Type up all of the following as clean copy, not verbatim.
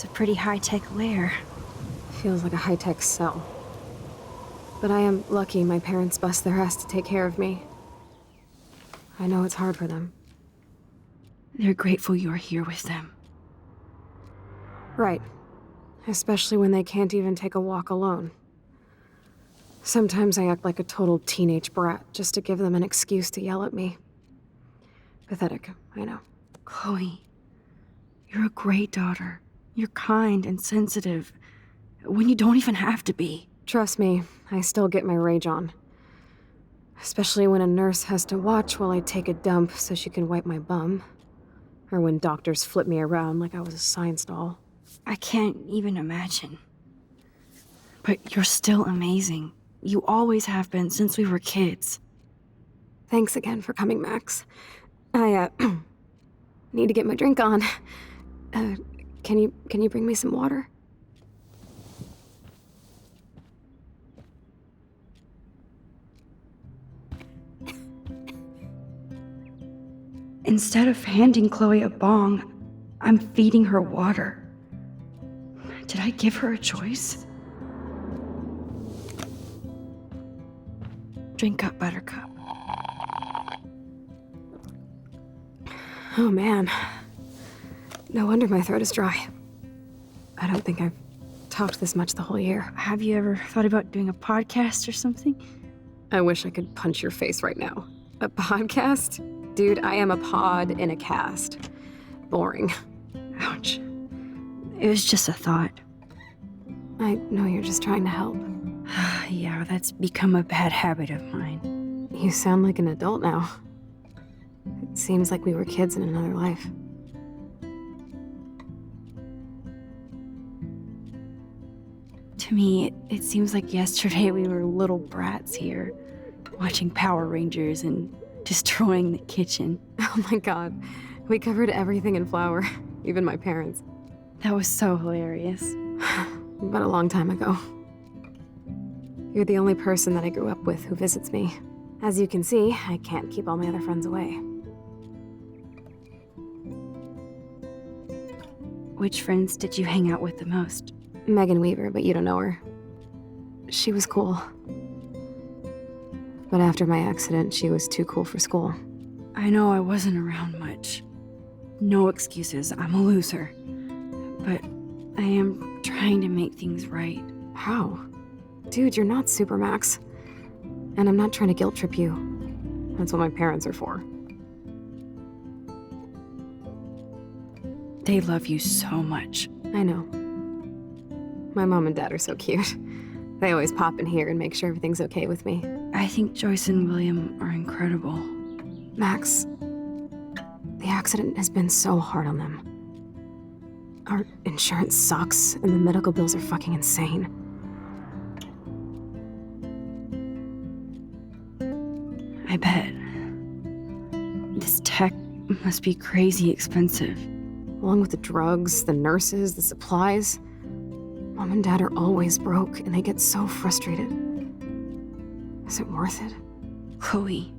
It's a pretty high-tech lair. Feels like a high-tech cell. But I am lucky my parents bust their ass to take care of me. I know it's hard for them. They're grateful you're here with them. Right. Especially when they can't even take a walk alone. Sometimes I act like a total teenage brat just to give them an excuse to yell at me. Pathetic, I know. Chloe, you're a great daughter. You're kind and sensitive, when you don't even have to be. Trust me, I still get my rage on. Especially when a nurse has to watch while I take a dump so she can wipe my bum. Or when doctors flip me around like I was a science doll. I can't even imagine. But you're still amazing. You always have been since we were kids. Thanks again for coming, Max. I, need to get my drink on. Can you bring me some water? Instead of handing Chloe a bong, I'm feeding her water. Did I give her a choice? Drink up, Buttercup. Oh man. No wonder my throat is dry. I don't think I've talked this much the whole year. Have you ever thought about doing a podcast or something? I wish I could punch your face right now. A podcast? Dude, I am a pod in a cast. Boring. Ouch. It was just a thought. I know you're just trying to help. Yeah, that's become a bad habit of mine. You sound like an adult now. It seems like we were kids in another life. To me, it seems like yesterday we were little brats here, watching Power Rangers and destroying the kitchen. Oh my god. We covered everything in flour, even my parents. That was so hilarious. But a long time ago. You're the only person that I grew up with who visits me. As you can see, I can't keep all my other friends away. Which friends did you hang out with the most? Megan Weaver, but you don't know her. She was cool. But after my accident, she was too cool for school. I know I wasn't around much. No excuses, I'm a loser. But I am trying to make things right. How? Dude, you're not Super Max. And I'm not trying to guilt trip you. That's what my parents are for. They love you so much. I know. My mom and dad are so cute. They always pop in here and make sure everything's okay with me. I think Joyce and William are incredible. Max, the accident has been so hard on them. Our insurance sucks, and the medical bills are fucking insane. I bet. This tech must be crazy expensive. Along with the drugs, the nurses, the supplies. Mom and Dad are always broke, and they get so frustrated. Is it worth it? Chloe,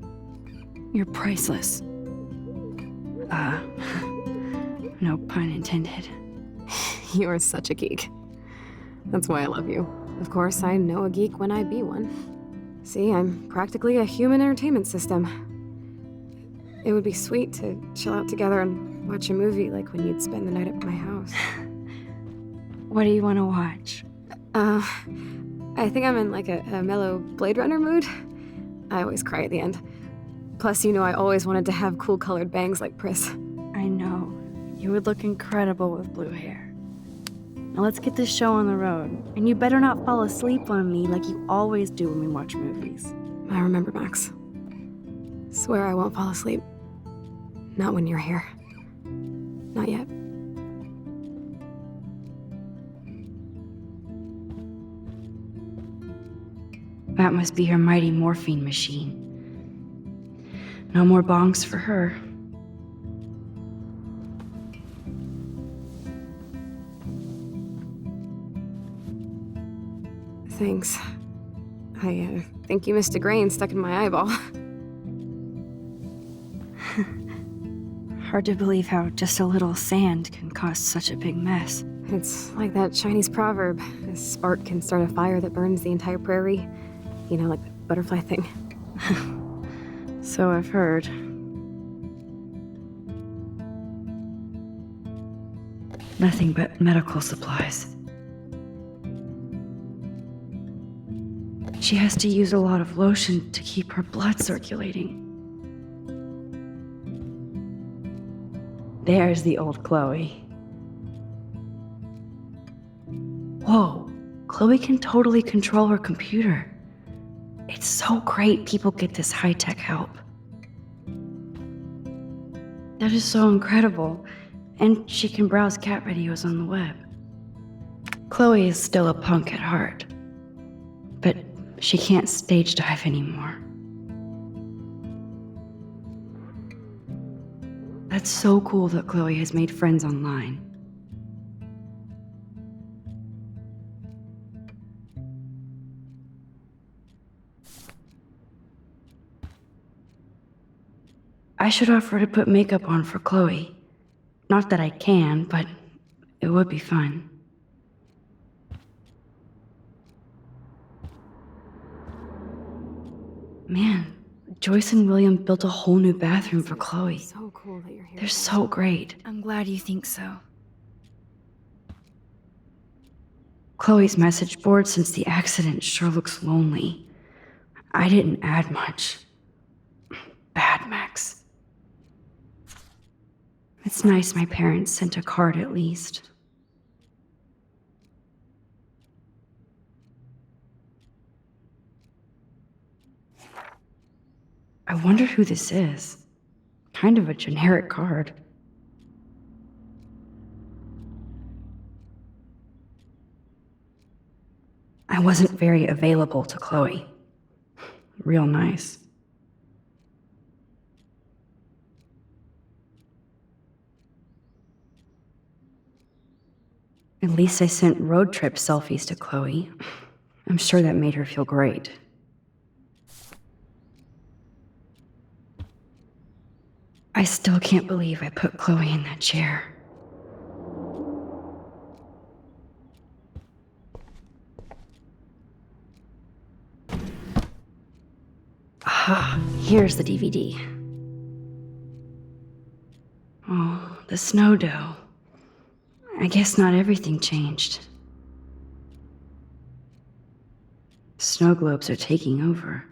you're priceless. No pun intended. You are such a geek. That's why I love you. Of course, I know a geek when I be one. See, I'm practically a human entertainment system. It would be sweet to chill out together and watch a movie like when you'd spend the night at my house. What do you want to watch? I think I'm in like a mellow Blade Runner mood. I always cry at the end. Plus, you know I always wanted to have cool colored bangs like Pris. I know. You would look incredible with blue hair. Now let's get this show on the road. And you better not fall asleep on me like you always do when we watch movies. I remember, Max. Swear I won't fall asleep. Not when you're here. Not yet. That must be her mighty morphine machine. No more bongs for her. Thanks. I think you missed a grain stuck in my eyeball. Hard to believe how just a little sand can cause such a big mess. It's like that Chinese proverb, a spark can start a fire that burns the entire prairie. You know, like the butterfly thing. So I've heard. Nothing but medical supplies. She has to use a lot of lotion to keep her blood circulating. There's the old Chloe. Whoa, Chloe can totally control her computer. It's so great people get this high-tech help. That is so incredible. And she can browse cat videos on the web. Chloe is still a punk at heart. But she can't stage dive anymore. That's so cool that Chloe has made friends online. I should offer to put makeup on for Chloe. Not that I can, but it would be fun. Man, Joyce and William built a whole new bathroom for Chloe. So cool that you're here. They're so great. I'm glad you think so. Chloe's message board since the accident sure looks lonely. I didn't add much. Bad Max. It's nice my parents sent a card at least. I wonder who this is. Kind of a generic card. I wasn't very available to Chloe. Real nice. At least I sent road trip selfies to Chloe. I'm sure that made her feel great. I still can't believe I put Chloe in that chair. Ah, here's the DVD. Oh, the snow dough. I guess not everything changed. Snow globes are taking over.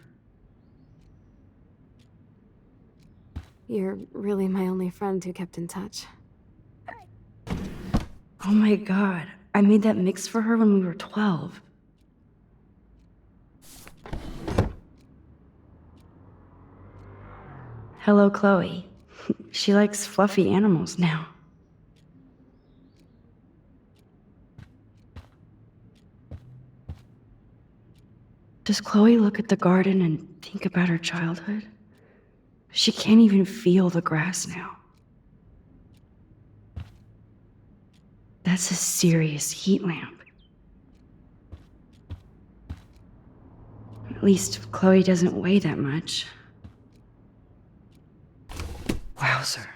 You're really my only friend who kept in touch. Oh my god, I made that mix for her when we were 12. Hello, Chloe. She likes fluffy animals now. Does Chloe look at the garden and think about her childhood? She can't even feel the grass now. That's a serious heat lamp. At least Chloe doesn't weigh that much. Wowzer.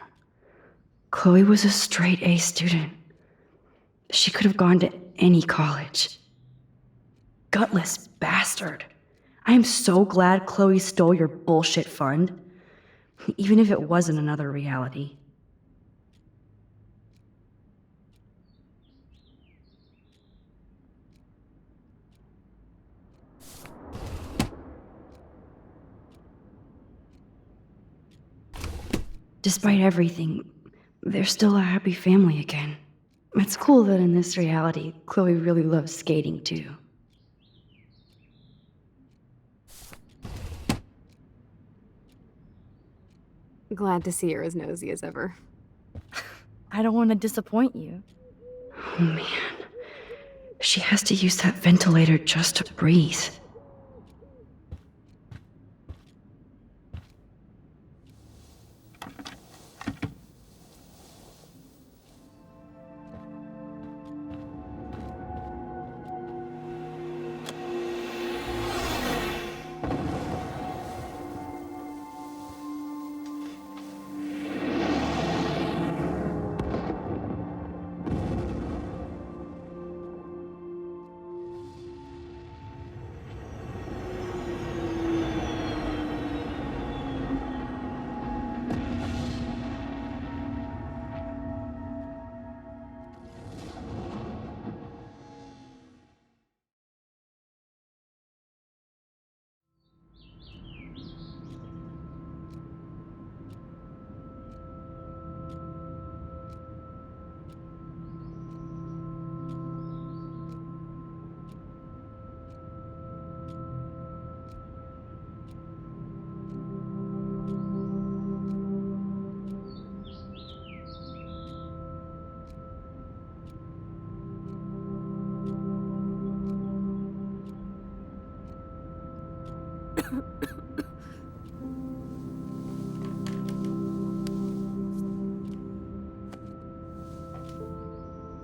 Chloe was a straight A student. She could have gone to any college. Gutless bastard. I am so glad Chloe stole your bullshit fund. Even if it wasn't another reality. Despite everything, they're still a happy family again. It's cool that in this reality, Chloe really loves skating too. Glad to see you're as nosy as ever. I don't want to disappoint you. Oh man. She has to use that ventilator just to breathe.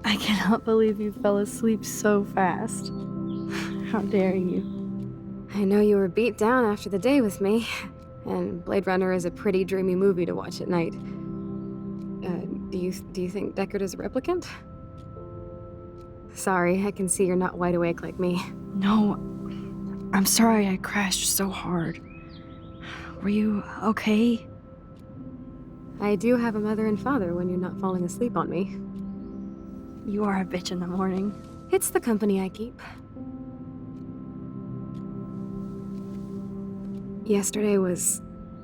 I cannot believe you fell asleep so fast. How dare you? I know you were beat down after the day with me, and Blade Runner is a pretty dreamy movie to watch at night. Do you think Deckard is a replicant? Sorry, I can see you're not wide awake like me. No, I'm sorry I crashed so hard. Were you okay? I do have a mother and father when you're not falling asleep on me. You are a bitch in the morning. It's the company I keep. Yesterday was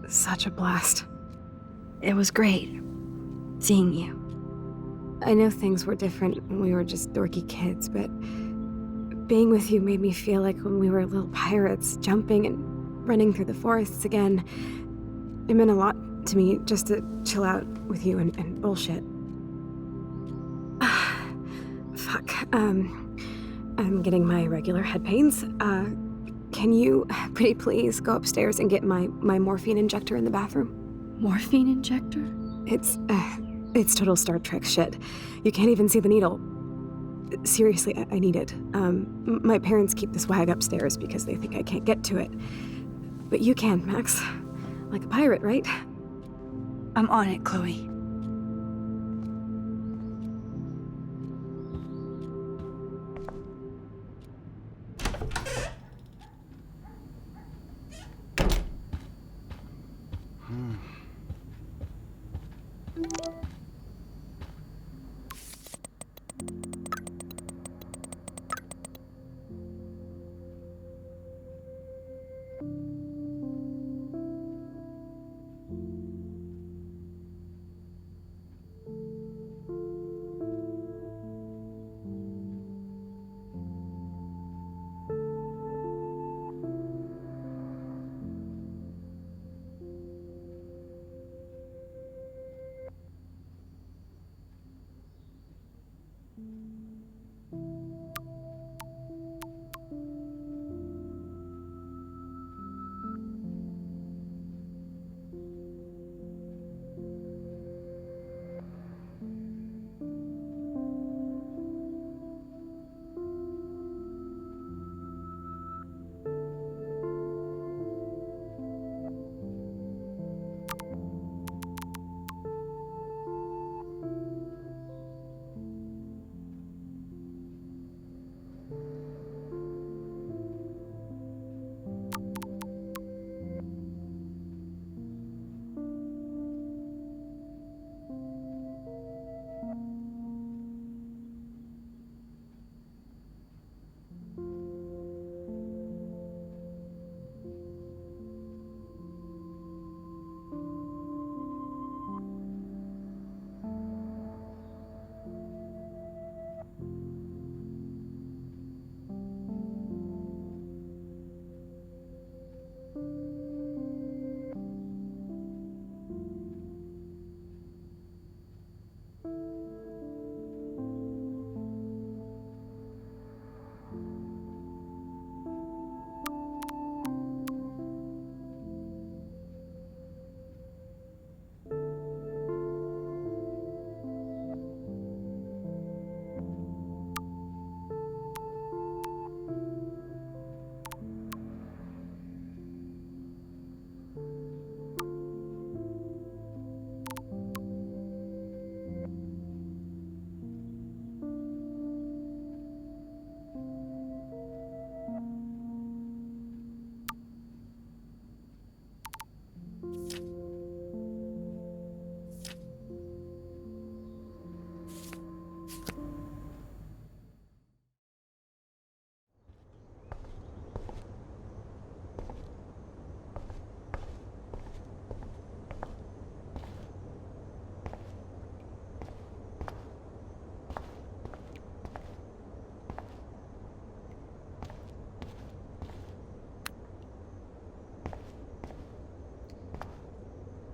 such a blast. It was great seeing you. I know things were different when we were just dorky kids, but being with you made me feel like when we were little pirates, jumping and running through the forests again. It meant a lot to me just to chill out with you and bullshit. Fuck. I'm getting my regular head pains. Can you, pretty please, go upstairs and get my morphine injector in the bathroom? Morphine injector? It's total Star Trek shit. You can't even see the needle. Seriously, I need it. My parents keep the swag upstairs because they think I can't get to it. But you can, Max. Like a pirate, right? I'm on it, Chloe.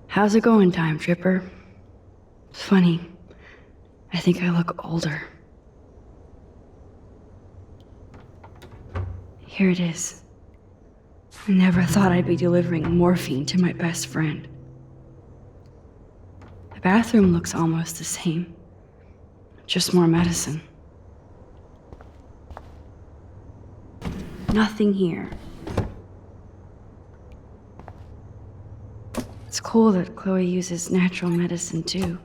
How's it going, Time Tripper? It's funny. I think I look older. Here it is. I never thought I'd be delivering morphine to my best friend. The bathroom looks almost the same. Just more medicine. Nothing here. It's cool that Chloe uses natural medicine too.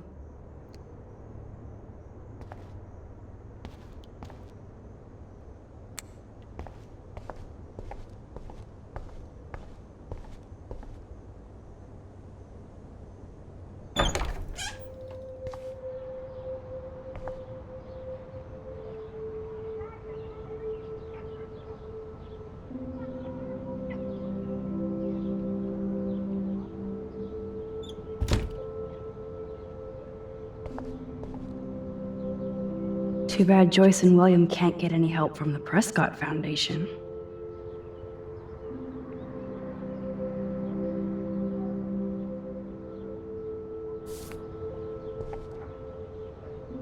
Too bad Joyce and William can't get any help from the Prescott Foundation.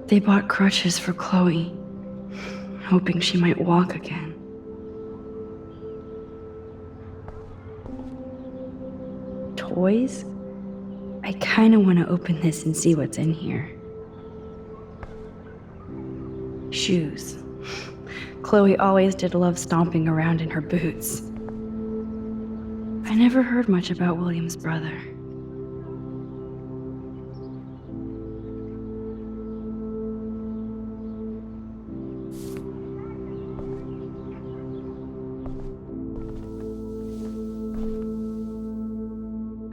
They bought crutches for Chloe, hoping she might walk again. Toys? I kinda wanna open this and see what's in here. Shoes. Chloe always did love stomping around in her boots. I never heard much about William's brother.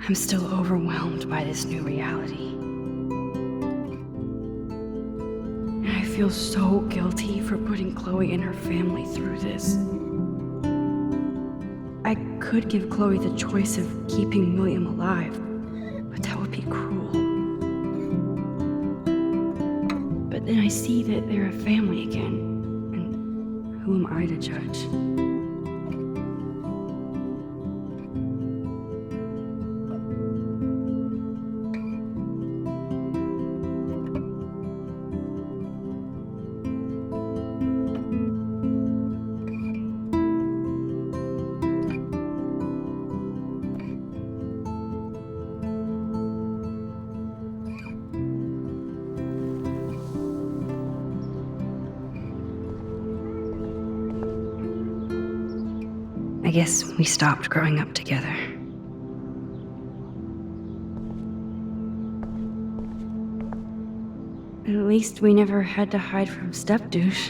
I'm still overwhelmed by this new reality. And I feel so guilty for putting Chloe and her family through this. I could give Chloe the choice of keeping William alive, but that would be cruel. But then I see that they're a family again, and who am I to judge? I guess we stopped growing up together. At least we never had to hide from step-douche.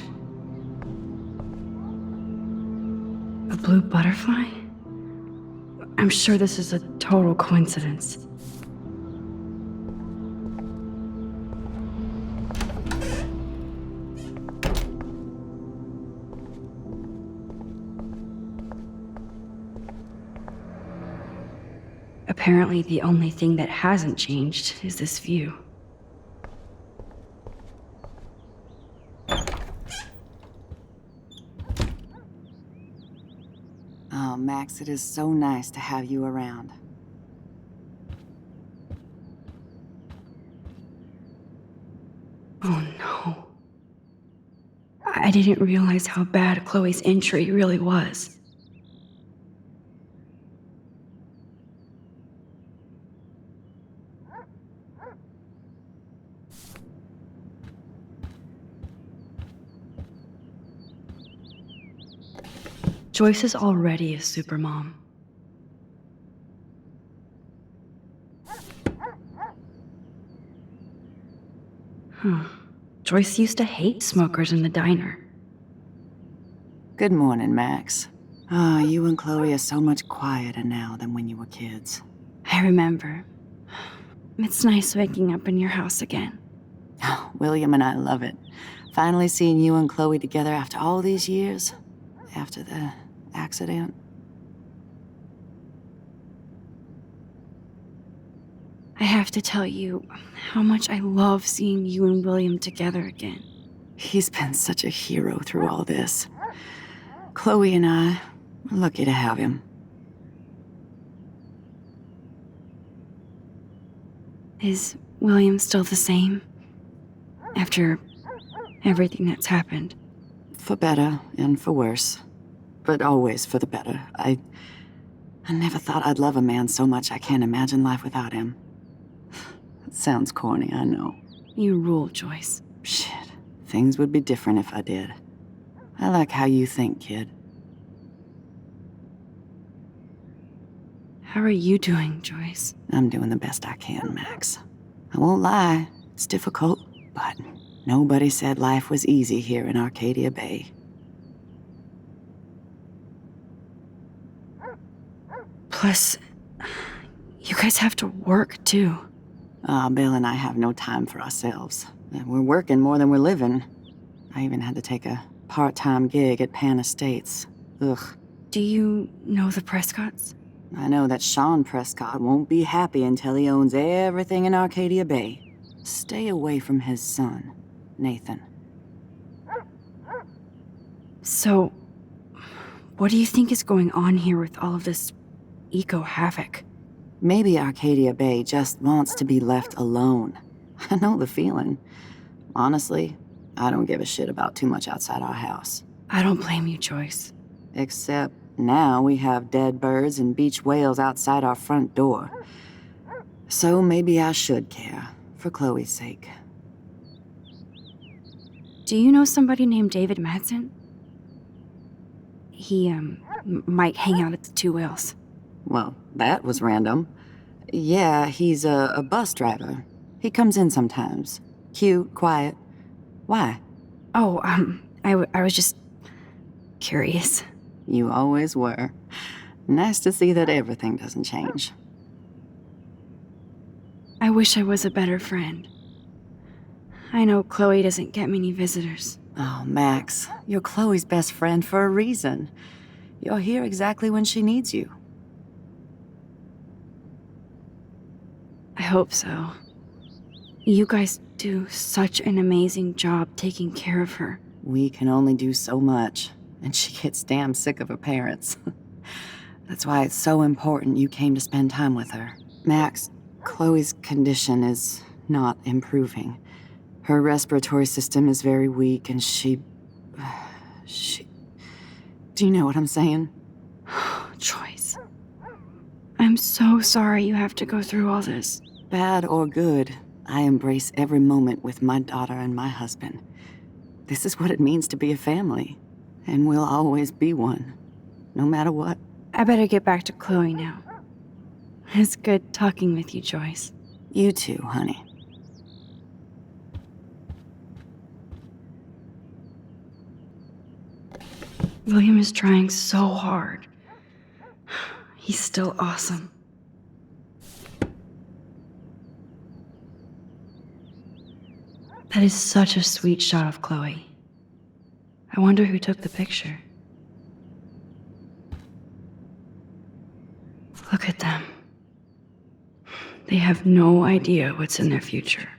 A blue butterfly? I'm sure this is a total coincidence. Apparently, the only thing that hasn't changed is this view. Oh, Max, it is so nice to have you around. Oh no. I didn't realize how bad Chloe's injury really was. Joyce is already a supermom. Joyce used to hate smokers in the diner. Good morning, Max. Ah, you and Chloe are so much quieter now than when you were kids. I remember. It's nice waking up in your house again. Oh, William and I love it. Finally seeing you and Chloe together after all these years. After the accident. I have to tell you how much I love seeing you and William together again. He's been such a hero through all this. Chloe and I are lucky to have him. Is William still the same? After everything that's happened? For better and for worse. But always for the better. I never thought I'd love a man so much I can't imagine life without him. It sounds corny, I know. You rule, Joyce. Shit, things would be different if I did. I like how you think, kid. How are you doing, Joyce? I'm doing the best I can, Max. I won't lie, it's difficult, but nobody said life was easy here in Arcadia Bay. Plus, you guys have to work, too. Bill and I have no time for ourselves. We're working more than we're living. I even had to take a part-time gig at Pan Estates. Ugh. Do you know the Prescotts? I know that Sean Prescott won't be happy until he owns everything in Arcadia Bay. Stay away from his son, Nathan. So, what do you think is going on here with all of this eco-havoc? Maybe Arcadia Bay just wants to be left alone. I know the feeling. Honestly, I don't give a shit about too much outside our house. I don't blame you, Joyce. Except now we have dead birds and beach whales outside our front door. So maybe I should care, for Chloe's sake. Do you know somebody named David Madsen? He, might hang out at the Two Whales. Well, that was random. Yeah, he's a bus driver. He comes in sometimes. Cute, quiet. Why? Oh, I was just curious. You always were. Nice to see that everything doesn't change. I wish I was a better friend. I know Chloe doesn't get many visitors. Oh, Max, you're Chloe's best friend for a reason. You're here exactly when she needs you. I hope so. You guys do such an amazing job taking care of her. We can only do so much, and she gets damn sick of her parents. That's why it's so important you came to spend time with her. Max, Chloe's condition is not improving. Her respiratory system is very weak, and she... Do you know what I'm saying? Joyce. I'm so sorry you have to go through all this. Bad or good, I embrace every moment with my daughter and my husband. This is what it means to be a family, and we'll always be one, no matter what. I better get back to Chloe now. It's good talking with you, Joyce. You too, honey. William is trying so hard. He's still awesome. That is such a sweet shot of Chloe. I wonder who took the picture. Look at them. They have no idea what's in their future.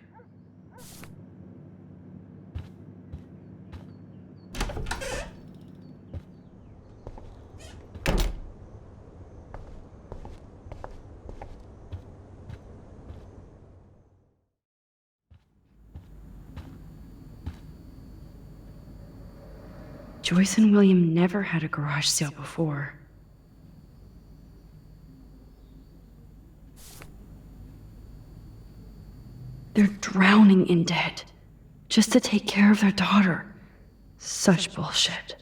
Joyce and William never had a garage sale before. They're drowning in debt just to take care of their daughter. Such bullshit.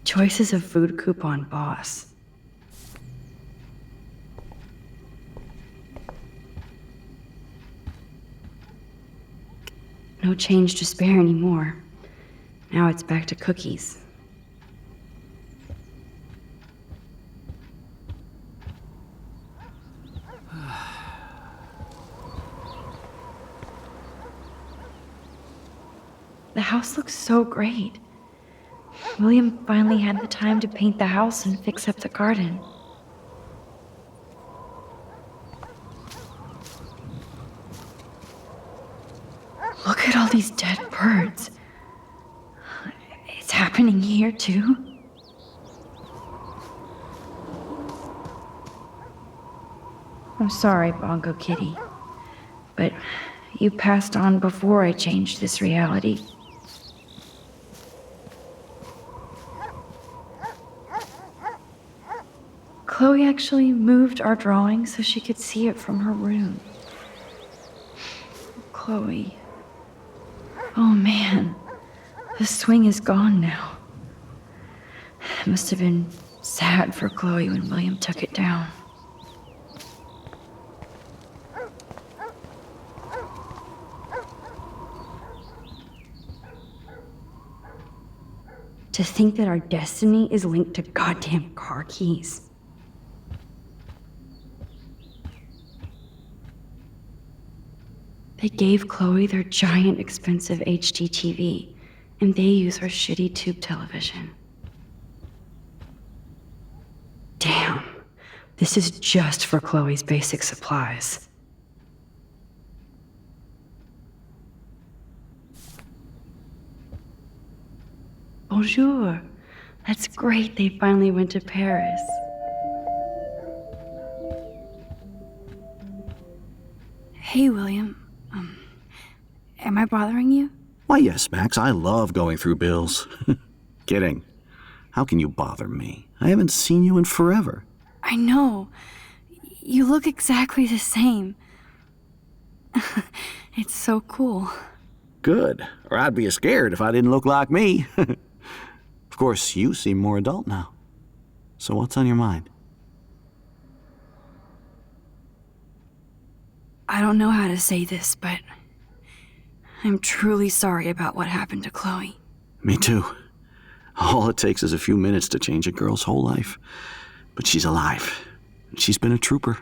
Joyce is a food coupon boss. No change to spare anymore. Now it's back to cookies. The house looks so great. William finally had the time to paint the house and fix up the garden. Look at all these dead birds. It's happening. happening here, too? I'm sorry, Bongo Kitty, but you passed on before I changed this reality. Chloe actually moved our drawing so she could see it from her room. Chloe. Oh man, the swing is gone now. It must have been sad for Chloe when William took it down. To think that our destiny is linked to goddamn car keys. They gave Chloe their giant expensive HD TV, and they use our shitty tube television. Damn, this is just for Chloe's basic supplies. Bonjour. That's great they finally went to Paris. Hey, William. Am I bothering you? Why, yes, Max. I love going through bills. Kidding. How can you bother me? I haven't seen you in forever. I know. You look exactly the same. It's so cool. Good. Or I'd be scared if I didn't look like me. Of course, you seem more adult now. So what's on your mind? I don't know how to say this, but I'm truly sorry about what happened to Chloe. Me too. All it takes is a few minutes to change a girl's whole life. But she's alive. She's been a trooper.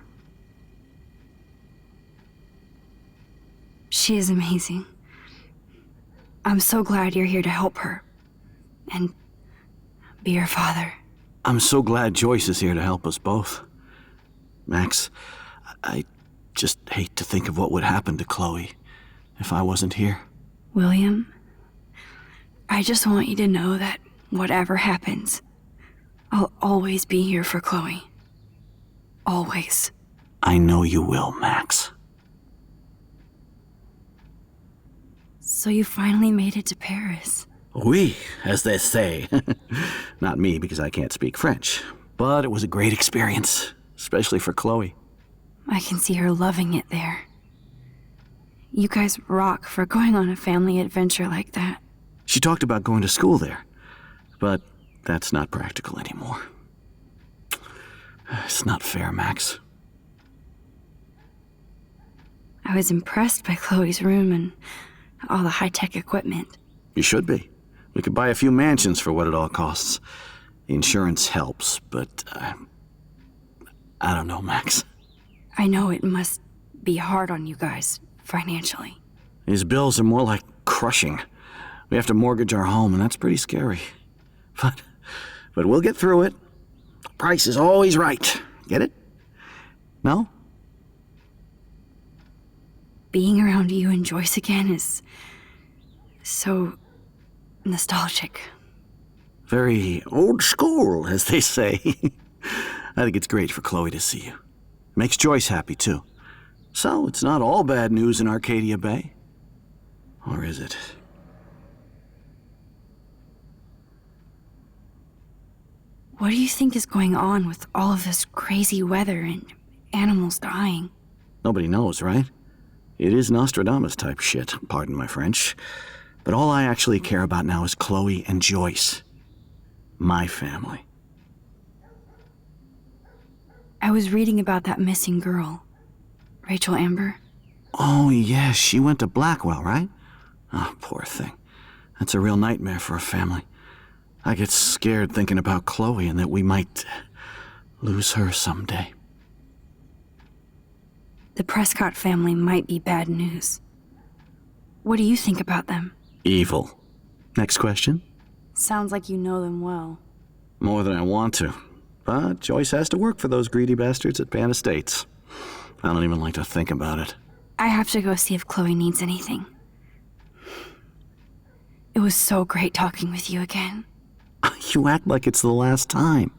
She is amazing. I'm so glad you're here to help her. And be her father. I'm so glad Joyce is here to help us both. Max, I just hate to think of what would happen to Chloe if I wasn't here. William, I just want you to know that whatever happens, I'll always be here for Chloe. Always. I know you will, Max. So you finally made it to Paris. Oui, as they say. Not me, because I can't speak French. But it was a great experience, especially for Chloe. I can see her loving it there. You guys rock for going on a family adventure like that. She talked about going to school there, but that's not practical anymore. It's not fair, Max. I was impressed by Chloe's room and all the high-tech equipment. You should be. We could buy a few mansions for what it all costs. The insurance helps, but I don't know, Max. I know it must be hard on you guys, financially. These bills are more like crushing. We have to mortgage our home, and that's pretty scary. But we'll get through it. The price is always right. Get it? No? Being around you and Joyce again is so nostalgic. Very old school, as they say. I think it's great for Chloe to see you. Makes Joyce happy, too. So it's not all bad news in Arcadia Bay. Or is it? What do you think is going on with all of this crazy weather and animals dying? Nobody knows, right? It is Nostradamus-type shit, pardon my French. But all I actually care about now is Chloe and Joyce. My family. I was reading about that missing girl, Rachel Amber. Oh, yeah, she went to Blackwell, right? Oh, poor thing. That's a real nightmare for a family. I get scared thinking about Chloe and that we might lose her someday. The Prescott family might be bad news. What do you think about them? Evil. Next question? Sounds like you know them well. More than I want to. But Joyce has to work for those greedy bastards at Pan Estates. I don't even like to think about it. I have to go see if Chloe needs anything. It was so great talking with you again. you act like it's the last time?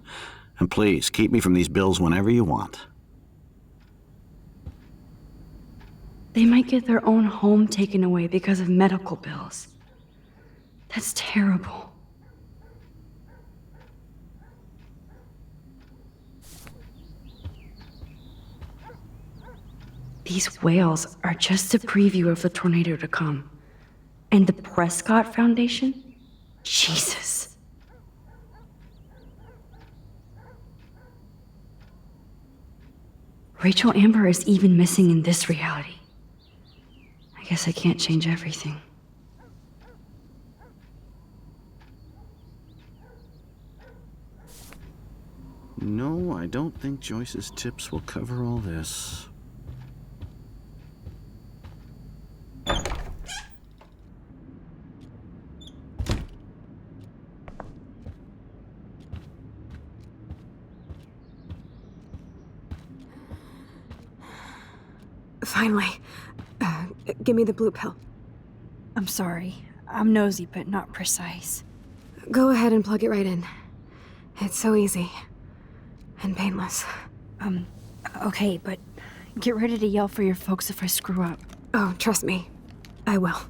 And please, keep me from these bills whenever you want. They might get their own home taken away because of medical bills. That's terrible. These whales are just a preview of the tornado to come. And the Prescott Foundation? Jesus. Rachel Amber is even missing in this reality. I guess I can't change everything. No, I don't think Joyce's tips will cover all this. Finally. Give me the blue pill. I'm sorry. I'm nosy, but not precise. Go ahead and plug it right in. It's so easy. And painless. Okay, but get ready to yell for your folks if I screw up. Oh, trust me. I will.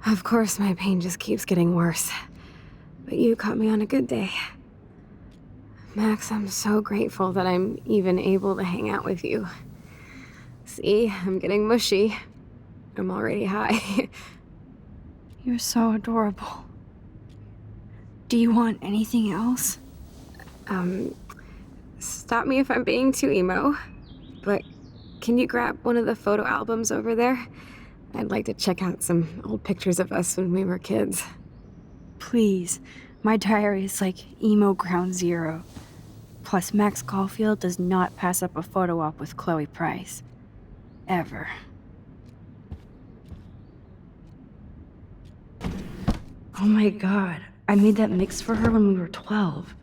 Of course, my pain just keeps getting worse. But you caught me on a good day. Max, I'm so grateful that I'm even able to hang out with you. See, I'm getting mushy. I'm already high. You're so adorable. Do you want anything else? Stop me if I'm being too emo, but can you grab one of the photo albums over there? I'd like to check out some old pictures of us when we were kids. Please. My diary is like emo ground zero. Plus, Max Caulfield does not pass up a photo op with Chloe Price. Ever. Oh my god, I made that mix for her when we were 12.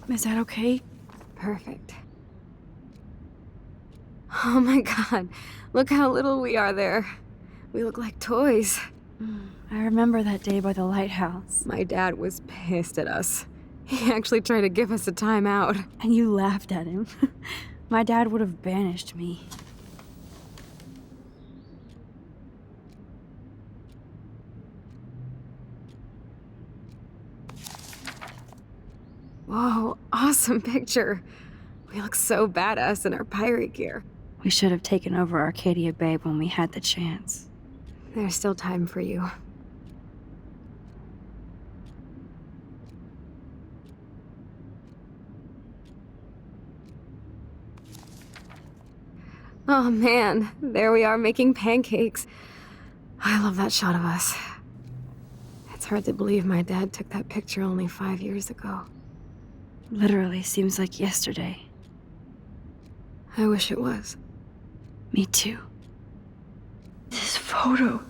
Is that okay? Perfect. Oh my god, look how little we are there. We look like toys. I remember that day by the lighthouse. My dad was pissed at us. He actually tried to give us a timeout. And you laughed at him. My dad would have banished me. Whoa, awesome picture. We look so badass in our pirate gear. We should have taken over Arcadia Bay when we had the chance. There's still time for you. Oh man, there we are making pancakes. I love that shot of us. It's hard to believe my dad took that picture only 5 years ago. Literally seems like yesterday. I wish it was. Me too. This photo...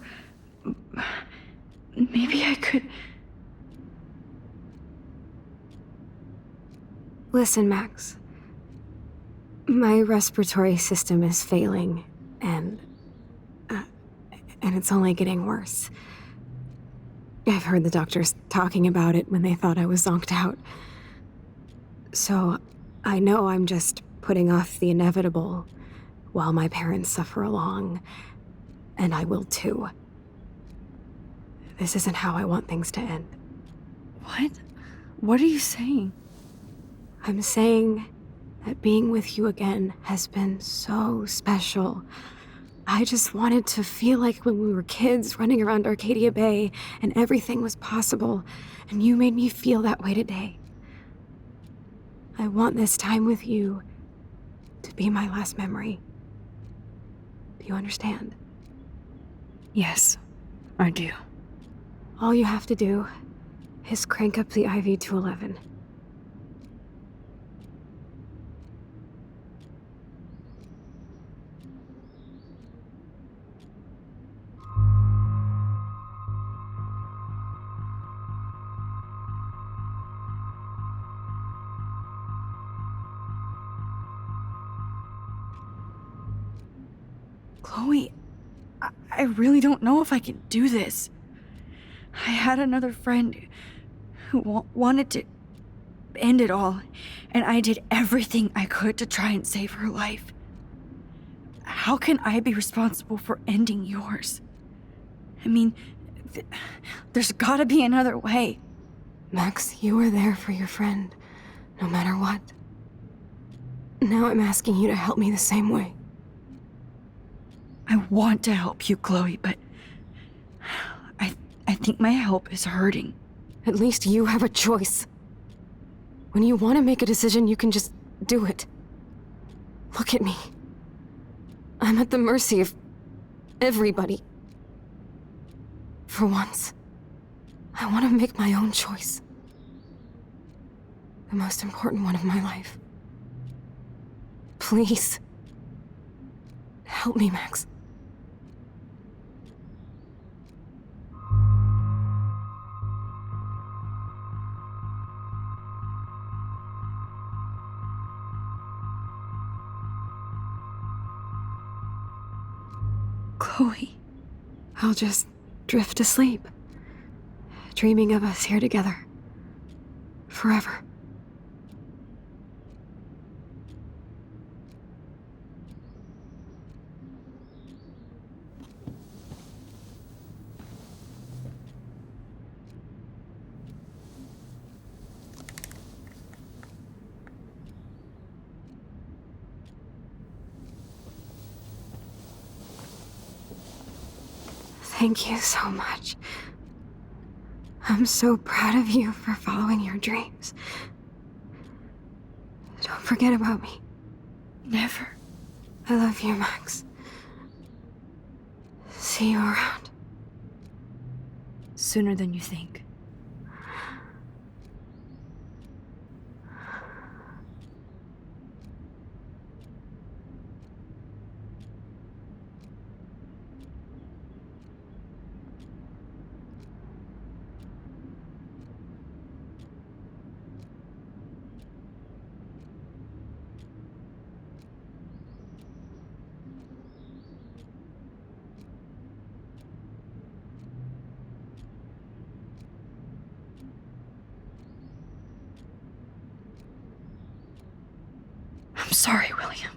Maybe I could... Listen, Max. My respiratory system is failing, and it's only getting worse. I've heard the doctors talking about it when they thought I was zonked out. So, I know I'm just putting off the inevitable while my parents suffer along, and I will too. This isn't how I want things to end. What? What are you saying? I'm saying that being with you again has been so special. I just wanted to feel like when we were kids running around Arcadia Bay and everything was possible, and you made me feel that way today. I want this time with you to be my last memory. Do you understand? Yes, I do. All you have to do is crank up the IV to 11. Chloe, I really don't know if I can do this. I had another friend who wanted to end it all, and I did everything I could to try and save her life. How can I be responsible for ending yours? I mean, there's gotta be another way. Max, you were there for your friend, no matter what. Now I'm asking you to help me the same way. I want to help you, Chloe, but I think my help is hurting. At least you have a choice. When you want to make a decision, you can just do it. Look at me. I'm at the mercy of everybody. For once, I want to make my own choice. The most important one of my life. Please. Help me, Max. Chloe. I'll just drift to sleep, dreaming of us here together. Forever. Thank you so much. I'm so proud of you for following your dreams. Don't forget about me. Never. I love you, Max. See you around. Sooner than you think. I'm sorry, William.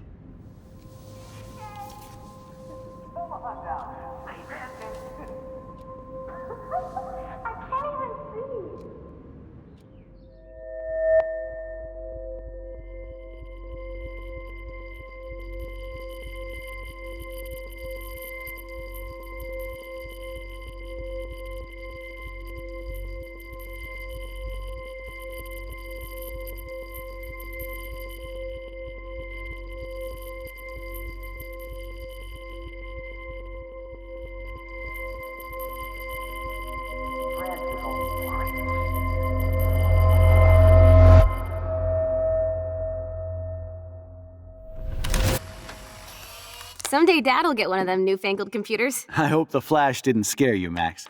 Someday Dad'll get one of them newfangled computers. I hope the flash didn't scare you, Max.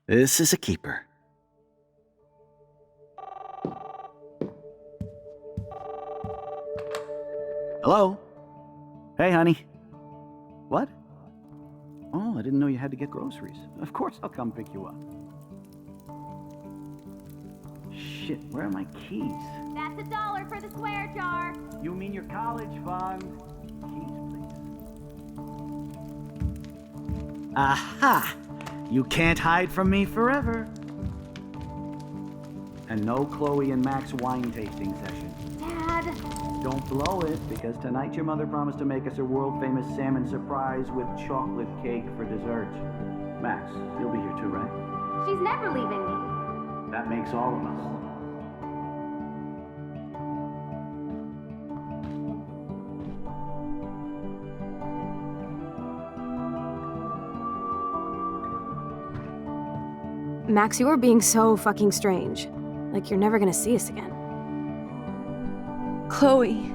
This is a keeper. Hello? Hey, honey. What? Oh, I didn't know you had to get groceries. Of course I'll come pick you up. Shit, where are my keys? That's $1 for the square jar. You mean your college fund? Keys, please. Aha! You can't hide from me forever. And no Chloe and Max wine tasting session. Dad. Don't blow it, because tonight your mother promised to make us a world-famous salmon surprise with chocolate cake for dessert. Max, you'll be here too, right? She's never leaving me. That makes all of us. Max, you are being so fucking strange. Like you're never gonna see us again. Chloe,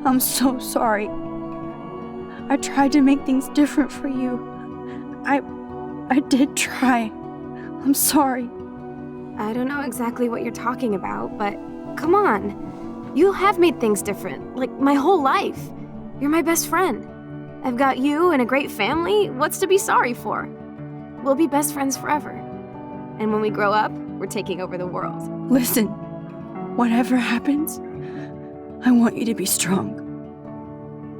I'm so sorry. I tried to make things different for you. I did try. I'm sorry. I don't know exactly what you're talking about, but come on. You have made things different, like my whole life. You're my best friend. I've got you and a great family. What's to be sorry for? We'll be best friends forever. And when we grow up, we're taking over the world. Listen, whatever happens, I want you to be strong.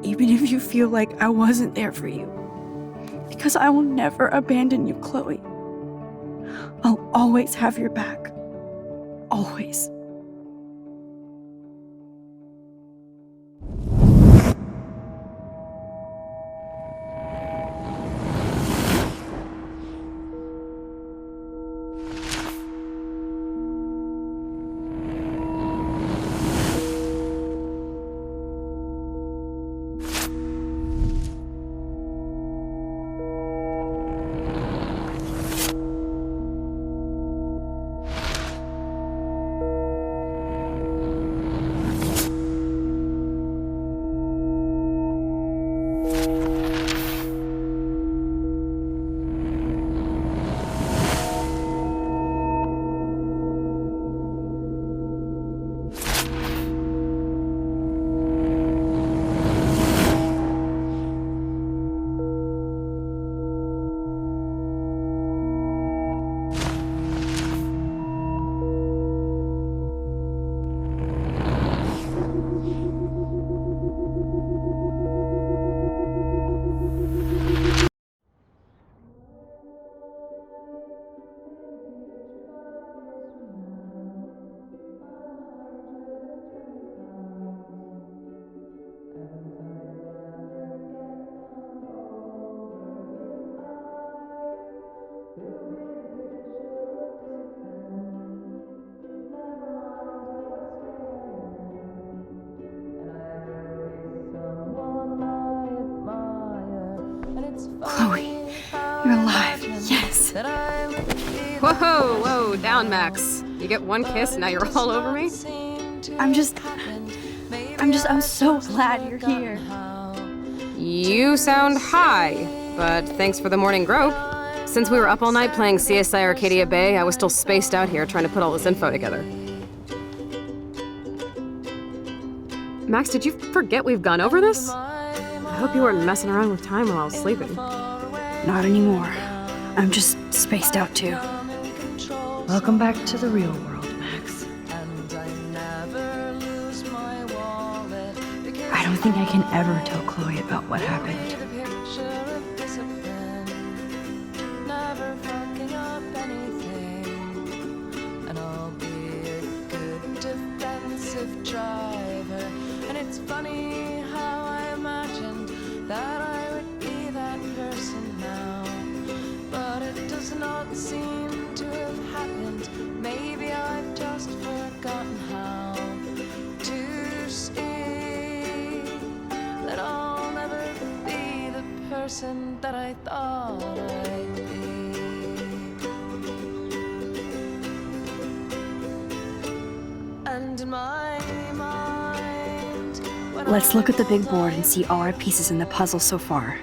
Even if you feel like I wasn't there for you. Because I will never abandon you, Chloe. I'll always have your back. Always. Chloe, you're alive. Yes. Whoa, down, Max. You get one kiss, now you're all over me? I'm so glad you're here. You sound high, but thanks for the morning grope. Since we were up all night playing CSI Arcadia Bay, I was still spaced out here trying to put all this info together. Max, did you forget we've gone over this? I hope you weren't messing around with time while I was sleeping. Not anymore. I'm just spaced out too. Welcome back to the real world, Max. I don't think I can ever tell Chloe about what happened. Seem to have happened. Maybe I've just forgotten how to see that I'll never be the person that I thought I'd be. And in my mind, Let's look at the big board and see all our pieces in the puzzle so far.